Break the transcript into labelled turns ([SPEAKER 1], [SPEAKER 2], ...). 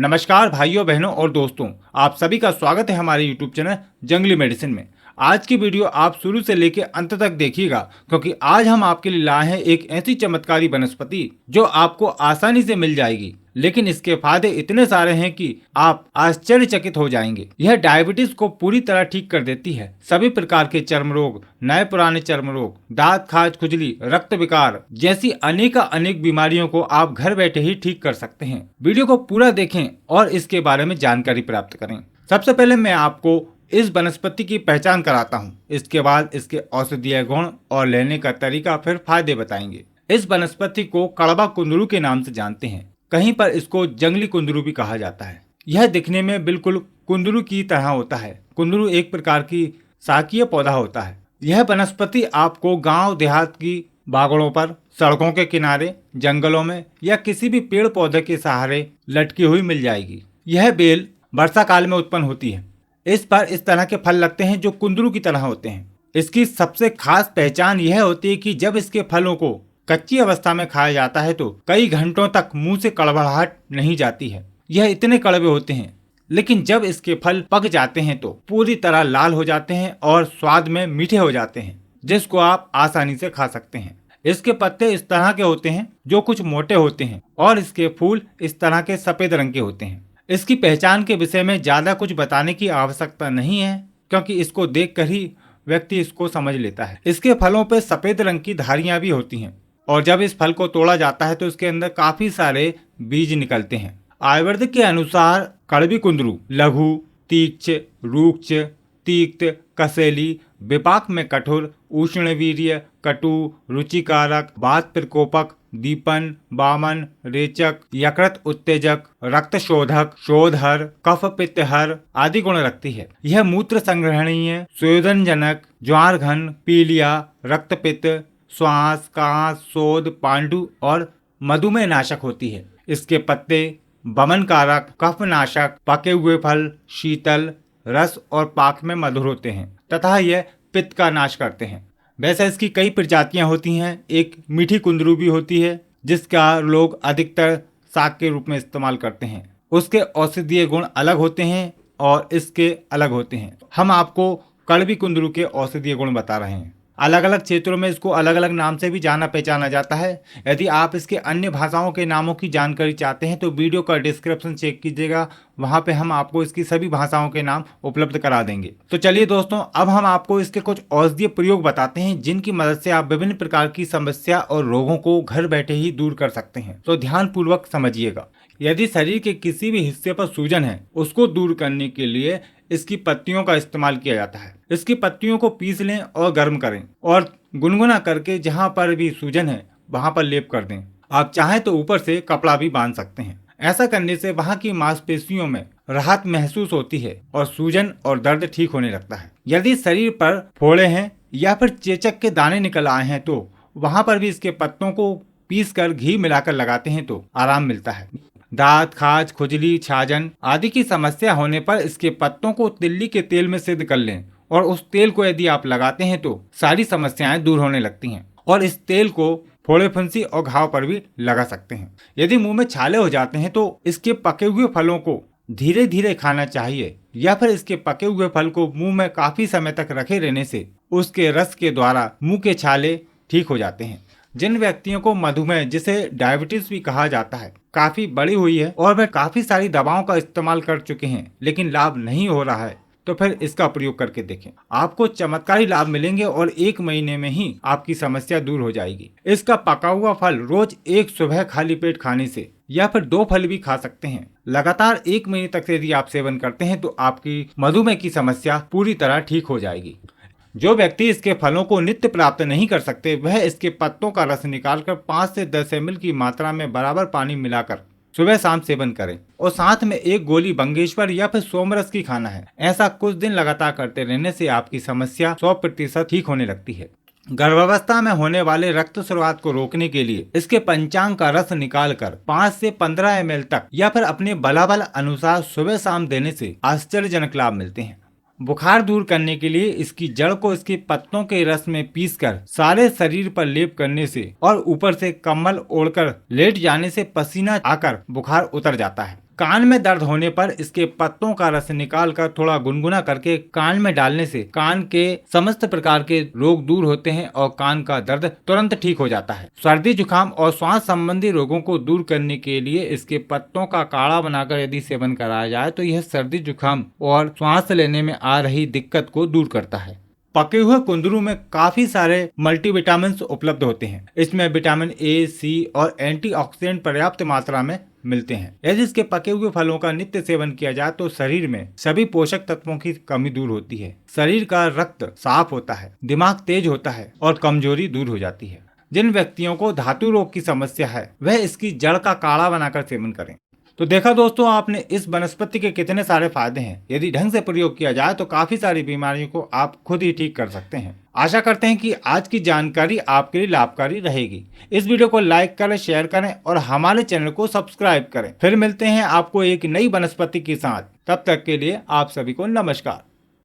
[SPEAKER 1] नमस्कार भाइयों बहनों और दोस्तों, आप सभी का स्वागत है हमारे यूट्यूब चैनल जंगली मेडिसिन में। आज की वीडियो आप शुरू से लेकर अंत तक देखिएगा, क्योंकि आज हम आपके लिए लाए हैं एक ऐसी चमत्कारी वनस्पति जो आपको आसानी से मिल जाएगी, लेकिन इसके फायदे इतने सारे हैं कि आप आश्चर्यचकित हो जाएंगे। यह डायबिटीज को पूरी तरह ठीक कर देती है। सभी प्रकार के चर्म रोग, नए पुराने चर्म रोग, दांत खाज, खुजली, रक्त विकार जैसी अनेक बीमारियों को आप घर बैठे ही ठीक कर सकते हैं। वीडियो को पूरा देखें और इसके बारे में जानकारी प्राप्त करें। सबसे पहले मैं आपको इस वनस्पति की पहचान कराता हूँ, इसके बाद इसके औषधीय गुण और लेने का तरीका, फिर फायदे बताएंगे। इस वनस्पति को कड़वा कुंदरू के नाम से जानते हैं, कहीं पर इसको जंगली कुंदरू भी कहा जाता है। यह दिखने में बिल्कुल कुंदरू की तरह होता है। कुंदरू एक प्रकार की शाकीय पौधा होता है। यह वनस्पति आपको गांव देहात की बागड़ों पर, सड़कों के किनारे, जंगलों में या किसी भी पेड़ पौधे के सहारे लटकी हुई मिल जाएगी। यह बेल वर्षा काल में उत्पन्न होती है। इस पर इस तरह के फल लगते हैं जो कुंदरू की तरह होते हैं। इसकी सबसे खास पहचान यह होती है कि जब इसके फलों को कच्ची अवस्था में खाया जाता है तो कई घंटों तक मुंह से कड़वाहट नहीं जाती है। यह इतने कड़वे होते हैं, लेकिन जब इसके फल पक जाते हैं तो पूरी तरह लाल हो जाते हैं और स्वाद में मीठे हो जाते हैं, जिसको आप आसानी से खा सकते हैं। इसके पत्ते इस तरह के होते हैं जो कुछ मोटे होते हैं और इसके फूल इस तरह के सफेद रंग के होते हैं। इसकी पहचान के विषय में ज्यादा कुछ बताने की आवश्यकता नहीं है, क्योंकि इसको देखकर ही व्यक्ति इसको समझ लेता है। इसके फलों पे सफेद रंग की धारियां भी होती हैं और जब इस फल को तोड़ा जाता है तो इसके अंदर काफी सारे बीज निकलते हैं। आयुर्वेद के अनुसार कड़वी कुंदरू लघु, तीक्ष्ण, रूक्ष, तीक्त, कसेली, विपाक में कठोर, उष्णवीर्य, कटु, रुचिकारक, वात प्रकोपक, दीपन, वामन, रेचक, यकृत उत्तेजक, रक्त शोधक, शोधहर, कफ पित्तहर आदि गुण रखती है। यह मूत्र संग्रहणीय, स्वेदनजनक, ज्वार घन, पीलिया, रक्तपित्त, श्वास, कांस, शोध, पांडु और मधुमेह नाशक होती है। इसके पत्ते वमन कारक, कफ नाशक, पके हुए फल शीतल, रस और पाक में मधुर होते हैं तथा यह पित्त का नाश करते हैं। वैसे इसकी कई प्रजातियां होती हैं। एक मीठी कुंदरू भी होती है जिसका लोग अधिकतर साग के रूप में इस्तेमाल करते हैं। उसके औषधीय गुण अलग होते हैं और इसके अलग होते हैं। हम आपको कड़वी कुंदरू के औषधीय गुण बता रहे हैं। अलग अलग क्षेत्रों में इसको अलग अलग नाम से भी जाना पहचाना जाता है। यदि आप इसके अन्य भाषाओं के नामों की जानकारी चाहते हैं तो वीडियो का डिस्क्रिप्शन चेक कीजिएगा, वहां पे हम आपको इसकी सभी भाषाओं के नाम उपलब्ध करा देंगे। तो चलिए दोस्तों, अब हम आपको इसके कुछ औषधीय प्रयोग बताते हैं जिनकी मदद से आप विभिन्न प्रकार की समस्या और रोगों को घर बैठे ही दूर कर सकते हैं। तो ध्यान पूर्वक समझिएगा। यदि शरीर के किसी भी हिस्से पर सूजन है, उसको दूर करने के लिए इसकी पत्तियों का इस्तेमाल किया जाता है। इसकी पत्तियों को पीस लें और गर्म करें और गुनगुना करके जहां पर भी सूजन है वहां पर लेप कर दें। आप चाहें तो ऊपर से कपड़ा भी बांध सकते हैं। ऐसा करने से वहां की मांसपेशियों में राहत महसूस होती है और सूजन और दर्द ठीक होने लगता है। यदि शरीर पर फोड़े हैं या फिर चेचक के दाने निकल आए हैं तो वहां पर भी इसके पत्तों को पीस कर घी मिलाकर लगाते हैं तो आराम मिलता है। दांत खाज, खुजली, छाजन आदि की समस्या होने पर इसके पत्तों को तिल्ली के तेल में सिद्ध कर लें और उस तेल को यदि आप लगाते हैं तो सारी समस्याएं दूर होने लगती हैं। और इस तेल को फोड़े, फुंसी और घाव पर भी लगा सकते हैं। यदि मुंह में छाले हो जाते हैं तो इसके पके हुए फलों को धीरे धीरे खाना चाहिए या फिर इसके पके हुए फल को मुंह में काफी समय तक रखे रहने से उसके रस के द्वारा मुंह के छाले ठीक हो जाते हैं। जिन व्यक्तियों को मधुमेह, जिसे डायबिटीज भी कहा जाता है, काफी बड़ी हुई है और वे काफी सारी दवाओं का इस्तेमाल कर चुके हैं लेकिन लाभ नहीं हो रहा है, तो फिर इसका प्रयोग करके देखें। आपको चमत्कारी लाभ मिलेंगे और 1 महीने में ही आपकी समस्या दूर हो जाएगी। इसका पका हुआ फल रोज एक सुबह खाली पेट खाने से या फिर 2 फल भी खा सकते हैं। लगातार 1 महीने तक यदि आप सेवन करते हैं तो आपकी मधुमेह की समस्या पूरी तरह ठीक हो जाएगी। जो व्यक्ति इसके फलों को नित्य प्राप्त नहीं कर सकते, वह इसके पत्तों का रस निकालकर 5 से 10 ml की मात्रा में बराबर पानी मिलाकर सुबह शाम सेवन करें और साथ में 1 गोली बंगेश्वर या फिर सोमरस की खाना है। ऐसा कुछ दिन लगातार करते रहने से आपकी समस्या 100% ठीक होने लगती है। गर्भावस्था में होने वाले रक्त स्राव को रोकने के लिए इसके पंचांग का रस निकालकर 5 से 15 ml तक या फिर अपने बलाबल अनुसार सुबह शाम देने से आश्चर्यजनक लाभ मिलते हैं। बुखार दूर करने के लिए इसकी जड़ को इसके पत्तों के रस में पीसकर सारे शरीर पर लेप करने से और ऊपर से कंबल ओढ़कर लेट जाने से पसीना आकर बुखार उतर जाता है। कान में दर्द होने पर इसके पत्तों का रस निकालकर थोड़ा गुनगुना करके कान में डालने से कान के समस्त प्रकार के रोग दूर होते हैं और कान का दर्द तुरंत ठीक हो जाता है। सर्दी जुकाम और श्वास संबंधी रोगों को दूर करने के लिए इसके पत्तों का काढ़ा बनाकर यदि सेवन कराया जाए तो यह सर्दी जुकाम और श्वास लेने में आ रही दिक्कत को दूर करता है। पके हुए कुंदरू में काफी सारे मल्टीविटामिन उपलब्ध होते हैं। इसमें विटामिन ए, सी और एंटीऑक्सीडेंट पर्याप्त मात्रा में मिलते हैं। यदि इसके पके हुए फलों का नित्य सेवन किया जाए तो शरीर में सभी पोषक तत्वों की कमी दूर होती है, शरीर का रक्त साफ होता है, दिमाग तेज होता है और कमजोरी दूर हो जाती है। जिन व्यक्तियों को धातु रोग की समस्या है वह इसकी जड़ का काढ़ा बनाकर सेवन करें। तो देखा दोस्तों आपने इस वनस्पति के कितने सारे फायदे हैं। यदि ढंग से प्रयोग किया जाए तो काफी सारी बीमारियों को आप खुद ही ठीक कर सकते हैं। आशा करते हैं कि आज की जानकारी आपके लिए लाभकारी रहेगी। इस वीडियो को लाइक करें, शेयर करें और हमारे चैनल को सब्सक्राइब करें। फिर मिलते हैं आपको एक नई वनस्पति के साथ। तब तक के लिए आप सभी को नमस्कार।